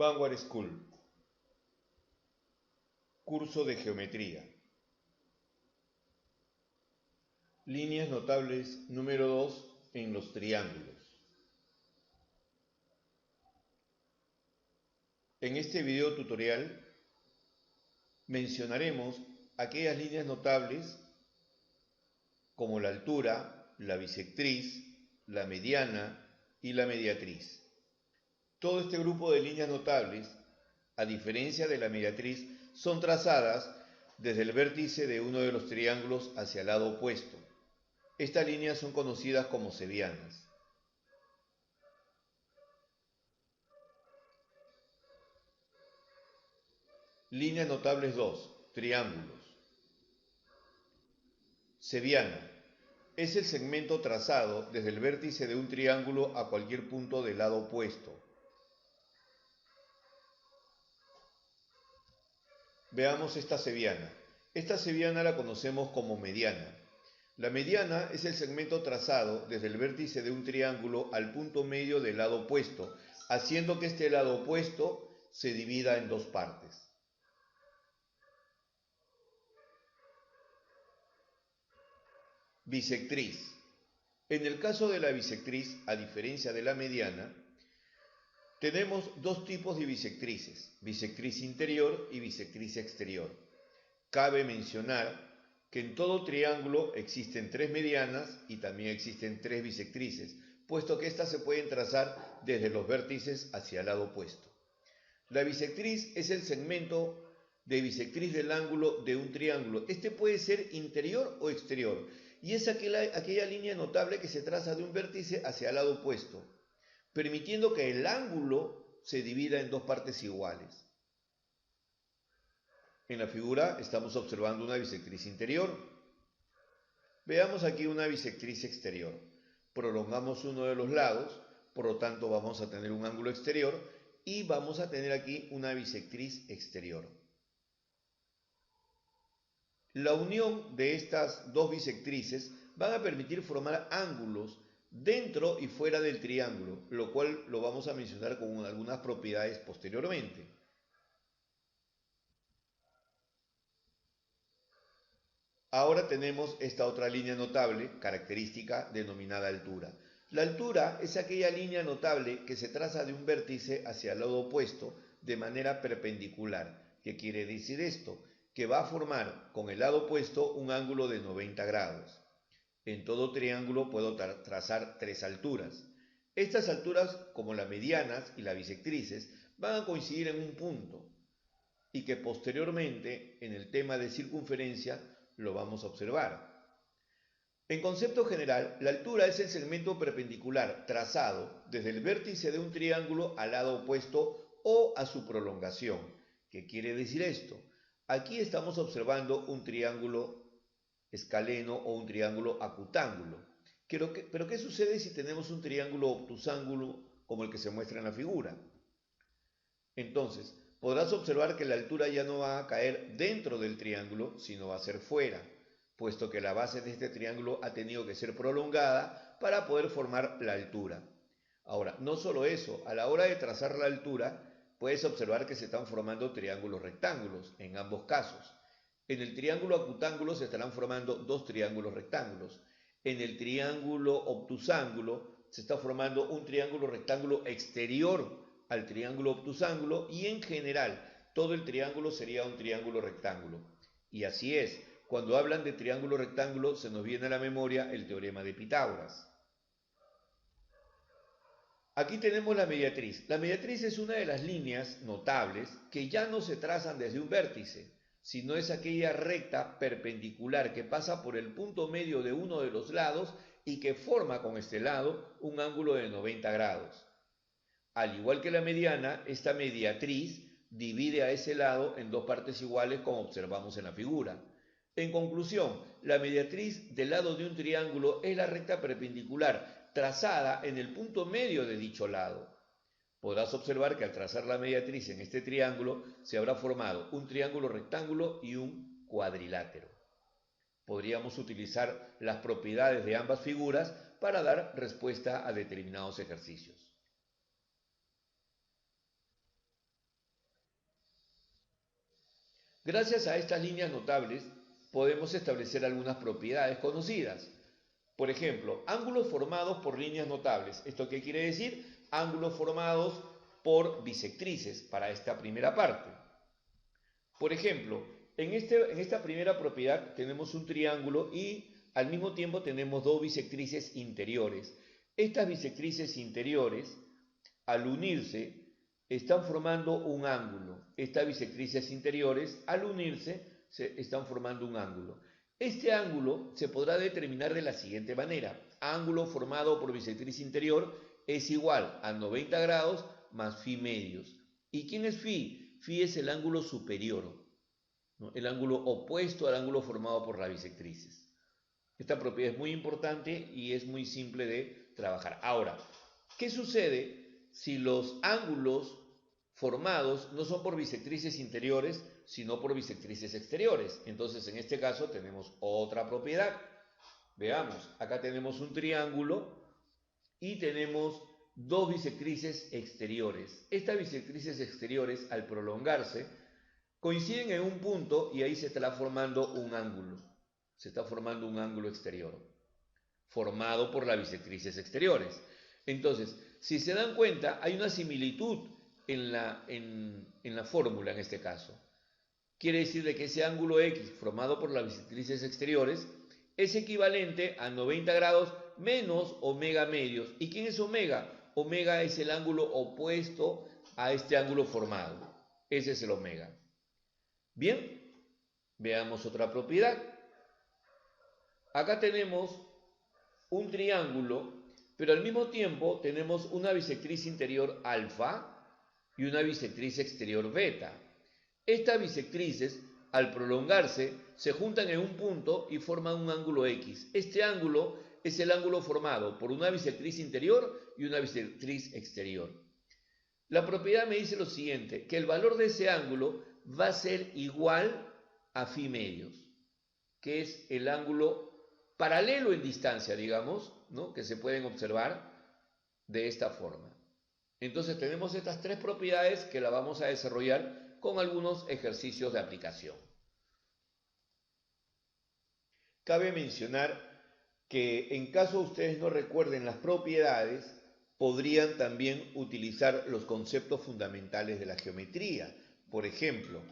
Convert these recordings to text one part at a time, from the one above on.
Vanguard School, curso de geometría. Líneas notables número 2 en los triángulos. En este video tutorial mencionaremos aquellas líneas notables como la altura, la bisectriz, la mediana y la mediatriz. Todo este grupo de líneas notables, a diferencia de la mediatriz, son trazadas desde el vértice de uno de los triángulos hacia el lado opuesto. Estas líneas son conocidas como sevianas. Líneas notables 2. Triángulos. Seviana. Es el segmento trazado desde el vértice de un triángulo a cualquier punto del lado opuesto. Veamos esta seviana. Esta seviana la conocemos como mediana. La mediana es el segmento trazado desde el vértice de un triángulo al punto medio del lado opuesto, haciendo que este lado opuesto se divida en dos partes. Bisectriz. En el caso de la bisectriz, a diferencia de la mediana, tenemos dos tipos de bisectrices, bisectriz interior y bisectriz exterior. Cabe mencionar que en todo triángulo existen tres medianas y también existen tres bisectrices, puesto que éstas se pueden trazar desde los vértices hacia el lado opuesto. La bisectriz es el segmento de bisectriz del ángulo de un triángulo. Este puede ser interior o exterior y es aquella línea notable que se traza de un vértice hacia el lado opuesto, permitiendo que el ángulo se divida en dos partes iguales. En la figura estamos observando una bisectriz interior. Veamos aquí una bisectriz exterior. Prolongamos uno de los lados, por lo tanto vamos a tener un ángulo exterior y vamos a tener aquí una bisectriz exterior. La unión de estas dos bisectrices van a permitir formar ángulos dentro y fuera del triángulo, lo cual lo vamos a mencionar con algunas propiedades posteriormente. Ahora tenemos esta otra línea notable, característica denominada altura. La altura es aquella línea notable que se traza de un vértice hacia el lado opuesto de manera perpendicular. ¿Qué quiere decir esto? Que va a formar con el lado opuesto un ángulo de 90 grados. En todo triángulo puedo trazar tres alturas. Estas alturas, como las medianas y las bisectrices, van a coincidir en un punto y que posteriormente en el tema de circunferencia lo vamos a observar. En concepto general, la altura es el segmento perpendicular trazado desde el vértice de un triángulo al lado opuesto o a su prolongación. ¿Qué quiere decir esto? Aquí estamos observando un triángulo escaleno o un triángulo acutángulo. Pero ¿qué sucede si tenemos un triángulo obtusángulo como el que se muestra en la figura? Entonces, podrás observar que la altura ya no va a caer dentro del triángulo, sino va a ser fuera, puesto que la base de este triángulo ha tenido que ser prolongada para poder formar la altura. Ahora, no solo eso, a la hora de trazar la altura, puedes observar que se están formando triángulos rectángulos en ambos casos. En el triángulo acutángulo se estarán formando dos triángulos rectángulos. En el triángulo obtusángulo se está formando un triángulo rectángulo exterior al triángulo obtusángulo y en general todo el triángulo sería un triángulo rectángulo. Y así es, cuando hablan de triángulo rectángulo se nos viene a la memoria el teorema de Pitágoras. Aquí tenemos la mediatriz. La mediatriz es una de las líneas notables que ya no se trazan desde un vértice, sino es aquella recta perpendicular que pasa por el punto medio de uno de los lados y que forma con este lado un ángulo de 90 grados. Al igual que la mediana, esta mediatriz divide a ese lado en dos partes iguales como observamos en la figura. En conclusión, la mediatriz del lado de un triángulo es la recta perpendicular trazada en el punto medio de dicho lado. Podrás observar que al trazar la mediatriz en este triángulo se habrá formado un triángulo rectángulo y un cuadrilátero. Podríamos utilizar las propiedades de ambas figuras para dar respuesta a determinados ejercicios. Gracias a estas líneas notables podemos establecer algunas propiedades conocidas. Por ejemplo, ángulos formados por líneas notables. ¿Esto qué quiere decir? Ángulos formados por bisectrices para esta primera parte. Por ejemplo, en esta primera propiedad tenemos un triángulo y al mismo tiempo tenemos dos bisectrices interiores. Estas bisectrices interiores, al unirse, están formando un ángulo. Estas bisectrices interiores, al unirse, están formando un ángulo. Este ángulo se podrá determinar de la siguiente manera. Ángulo formado por bisectriz interior es igual a 90 grados más phi medios. ¿Y quién es phi? Phi es el ángulo superior, ¿no? El ángulo opuesto al ángulo formado por las bisectrices. Esta propiedad es muy importante y es muy simple de trabajar. Ahora, ¿qué sucede si los ángulos formados no son por bisectrices interiores, sino por bisectrices exteriores? Entonces, en este caso tenemos otra propiedad. Veamos, acá tenemos un triángulo y tenemos dos bisectrices exteriores. Estas bisectrices exteriores, al prolongarse, coinciden en un punto y ahí se estará formando un ángulo. Se está formando un ángulo exterior, formado por las bisectrices exteriores. Entonces, si se dan cuenta, hay una similitud en la fórmula en este caso. Quiere decir de que ese ángulo X formado por las bisectrices exteriores es equivalente a 90 grados menos omega medios. ¿Y quién es omega? Omega es el ángulo opuesto a este ángulo formado. Ese es el omega. Bien, veamos otra propiedad. Acá tenemos un triángulo, pero al mismo tiempo tenemos una bisectriz interior alfa y una bisectriz exterior beta. Estas bisectrices, al prolongarse, se juntan en un punto y forman un ángulo X. Este ángulo es el ángulo formado por una bisectriz interior y una bisectriz exterior. La propiedad me dice lo siguiente, que el valor de ese ángulo va a ser igual a phi medios, que es el ángulo paralelo en distancia, digamos, ¿no? Que se pueden observar de esta forma. Entonces tenemos estas tres propiedades que las vamos a desarrollar con algunos ejercicios de aplicación. Cabe mencionar que en caso ustedes no recuerden las propiedades, podrían también utilizar los conceptos fundamentales de la geometría. Por ejemplo,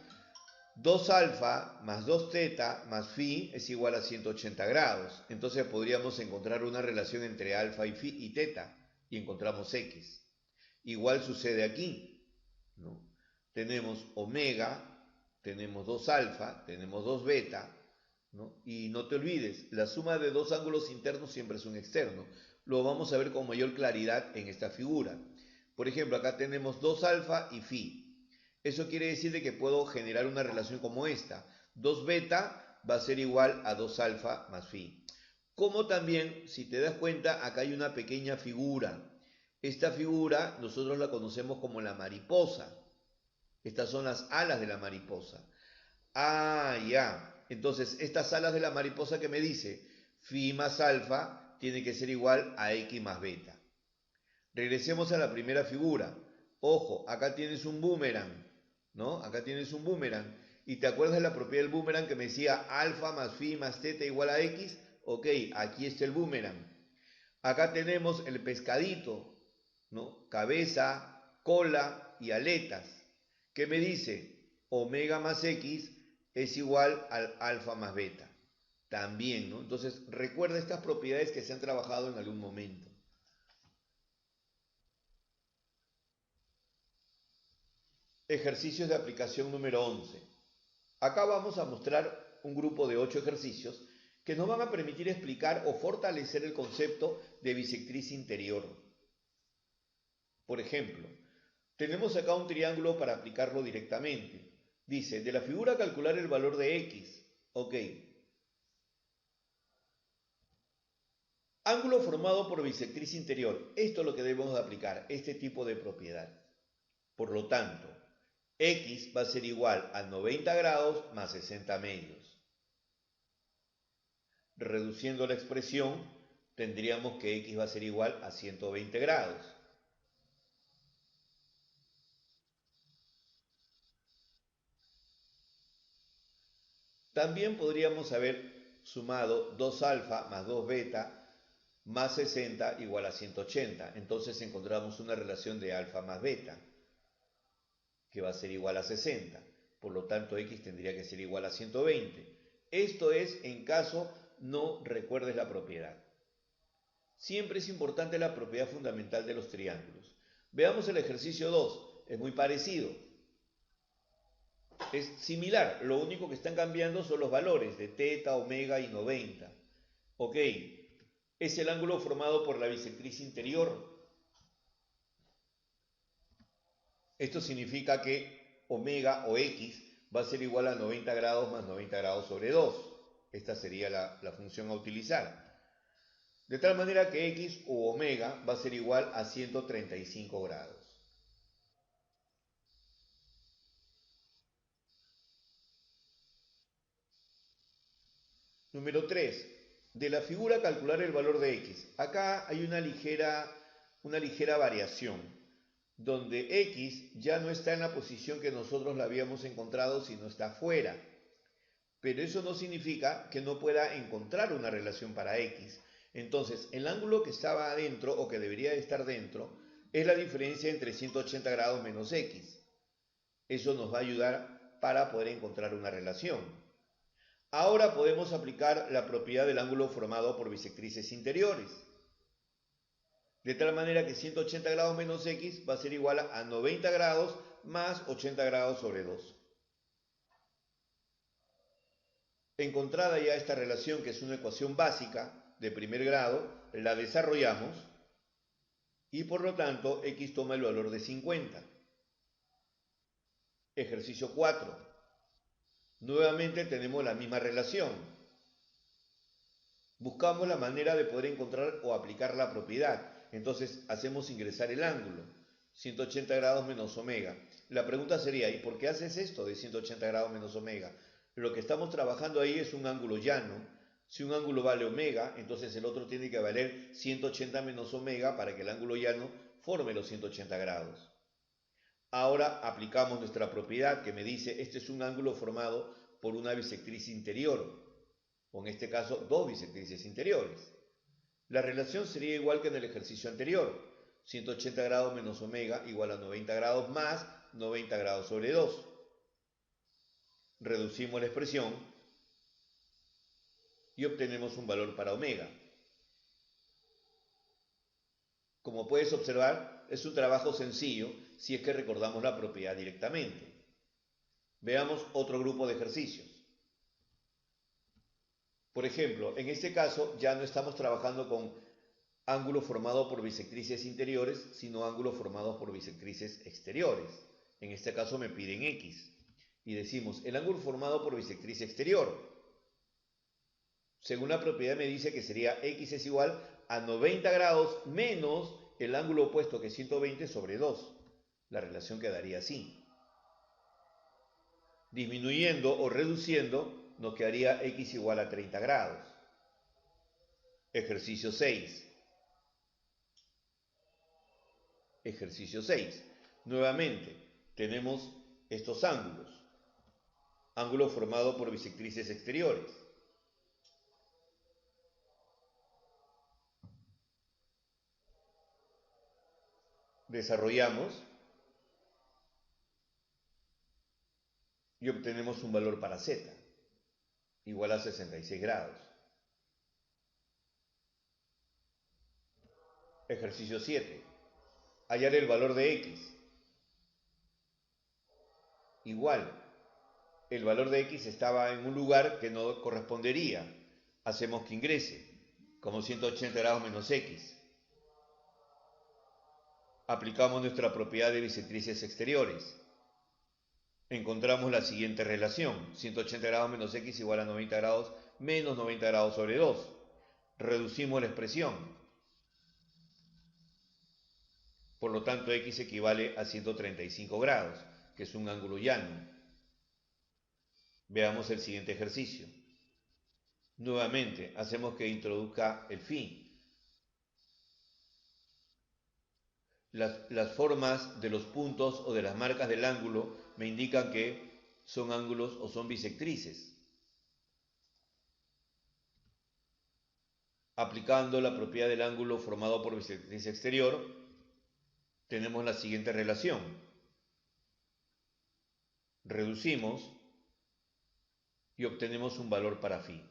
2 alfa más 2 teta más phi es igual a 180 grados. Entonces podríamos encontrar una relación entre alfa y phi y teta y encontramos x. Igual sucede aquí, ¿no? Tenemos omega, tenemos 2 alfa, tenemos 2 beta, ¿no? Y no te olvides, la suma de dos ángulos internos siempre es un externo. Lo vamos a ver con mayor claridad en esta figura. Por ejemplo, acá tenemos 2 alfa y phi. Eso quiere decir de que puedo generar una relación como esta. 2 beta va a ser igual a 2 alfa más phi. Como también, si te das cuenta, acá hay una pequeña figura. Esta figura nosotros la conocemos como la mariposa. Estas son las alas de la mariposa. Ah, ya. Entonces, estas alas de la mariposa que me dice, phi más alfa tiene que ser igual a x más beta. Regresemos a la primera figura. Ojo, acá tienes un boomerang, ¿no? Acá tienes un boomerang. ¿Y te acuerdas de la propiedad del boomerang que me decía alfa más phi más teta igual a x? Ok, aquí está el boomerang. Acá tenemos el pescadito, ¿no? Cabeza, cola y aletas. ¿Qué me dice? Omega más x es igual al alfa más beta. También, ¿no? Entonces, recuerda estas propiedades que se han trabajado en algún momento. Ejercicios de aplicación número 11. Acá vamos a mostrar un grupo de 8 ejercicios que nos van a permitir explicar o fortalecer el concepto de bisectriz interior. Por ejemplo, tenemos acá un triángulo para aplicarlo directamente. Dice, de la figura calcular el valor de x. Ok. Ángulo formado por bisectriz interior. Esto es lo que debemos de aplicar, este tipo de propiedad. Por lo tanto, x va a ser igual a 90 grados más 60 medios. Reduciendo la expresión, tendríamos que x va a ser igual a 120 grados. También podríamos haber sumado 2 alfa más 2 beta más 60 igual a 180. Entonces encontramos una relación de alfa más beta, que va a ser igual a 60. Por lo tanto, x tendría que ser igual a 120. Esto es en caso no recuerdes la propiedad. Siempre es importante la propiedad fundamental de los triángulos. Veamos el ejercicio 2. Es muy parecido. Es similar. Lo único que están cambiando son los valores de teta, omega y 90. Ok. Es el ángulo formado por la bisectriz interior. Esto significa que omega o x va a ser igual a 90 grados más 90 grados sobre 2. Esta sería la función a utilizar. De tal manera que x o omega va a ser igual a 135 grados. Número 3. De la figura calcular el valor de x. Acá hay una ligera variación, donde x ya no está en la posición que nosotros la habíamos encontrado, sino está fuera. Pero eso no significa que no pueda encontrar una relación para x. Entonces, el ángulo que estaba adentro o que debería estar dentro es la diferencia entre 180 grados menos x. Eso nos va a ayudar para poder encontrar una relación. Ahora podemos aplicar la propiedad del ángulo formado por bisectrices interiores. De tal manera que 180 grados menos x va a ser igual a 90 grados más 80 grados sobre 2. Encontrada ya esta relación, que es una ecuación básica de primer grado, la desarrollamos y por lo tanto x toma el valor de 50. Ejercicio 4. Nuevamente tenemos la misma relación. Buscamos la manera de poder encontrar o aplicar la propiedad. Entonces hacemos ingresar el ángulo. 180 grados menos omega. La pregunta sería, ¿y por qué haces esto de 180 grados menos omega? Lo que estamos trabajando ahí es un ángulo llano. Si un ángulo vale omega, entonces el otro tiene que valer 180 menos omega para que el ángulo llano forme los 180 grados. Ahora aplicamos nuestra propiedad que me dice, este es un ángulo formado por una bisectriz interior, o en este caso dos bisectrices interiores. La relación sería igual que en el ejercicio anterior, 180 grados menos omega igual a 90 grados más 90 grados sobre 2. Reducimos la expresión y obtenemos un valor para omega. Como puedes observar, es un trabajo sencillo si es que recordamos la propiedad directamente. Veamos otro grupo de ejercicios. Por ejemplo, en este caso ya no estamos trabajando con ángulo formado por bisectrices interiores, sino ángulo formado por bisectrices exteriores. En este caso me piden x. Y decimos, el ángulo formado por bisectriz exterior, según la propiedad me dice que sería x es igual a 90 grados menos el ángulo opuesto que es 120 sobre 2. La relación quedaría así. Disminuyendo o reduciendo, nos quedaría x igual a 30 grados. Ejercicio 6. Ejercicio 6. Nuevamente, tenemos estos ángulos. Ángulo formado por bisectrices exteriores. Desarrollamos y obtenemos un valor para z, igual a 66 grados. Ejercicio 7. Hallar el valor de x. Igual, el valor de x estaba en un lugar que no correspondería. Hacemos que ingrese, como 180 grados menos x. Aplicamos nuestra propiedad de bisectrices exteriores. Encontramos la siguiente relación, 180 grados menos x igual a 90 grados menos 90 grados sobre 2. Reducimos la expresión. Por lo tanto, x equivale a 135 grados, que es un ángulo llano. Veamos el siguiente ejercicio. Nuevamente, hacemos que introduzca el phi. Las formas de los puntos o de las marcas del ángulo me indican que son ángulos o son bisectrices. Aplicando la propiedad del ángulo formado por bisectriz exterior, tenemos la siguiente relación. Reducimos y obtenemos un valor para phi.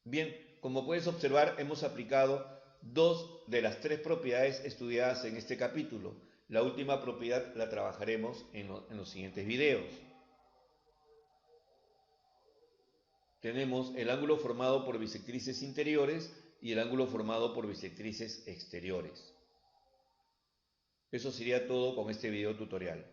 Bien, como puedes observar, hemos aplicado dos de las tres propiedades estudiadas en este capítulo. La última propiedad la trabajaremos en los siguientes videos. Tenemos el ángulo formado por bisectrices interiores y el ángulo formado por bisectrices exteriores. Eso sería todo con este video tutorial.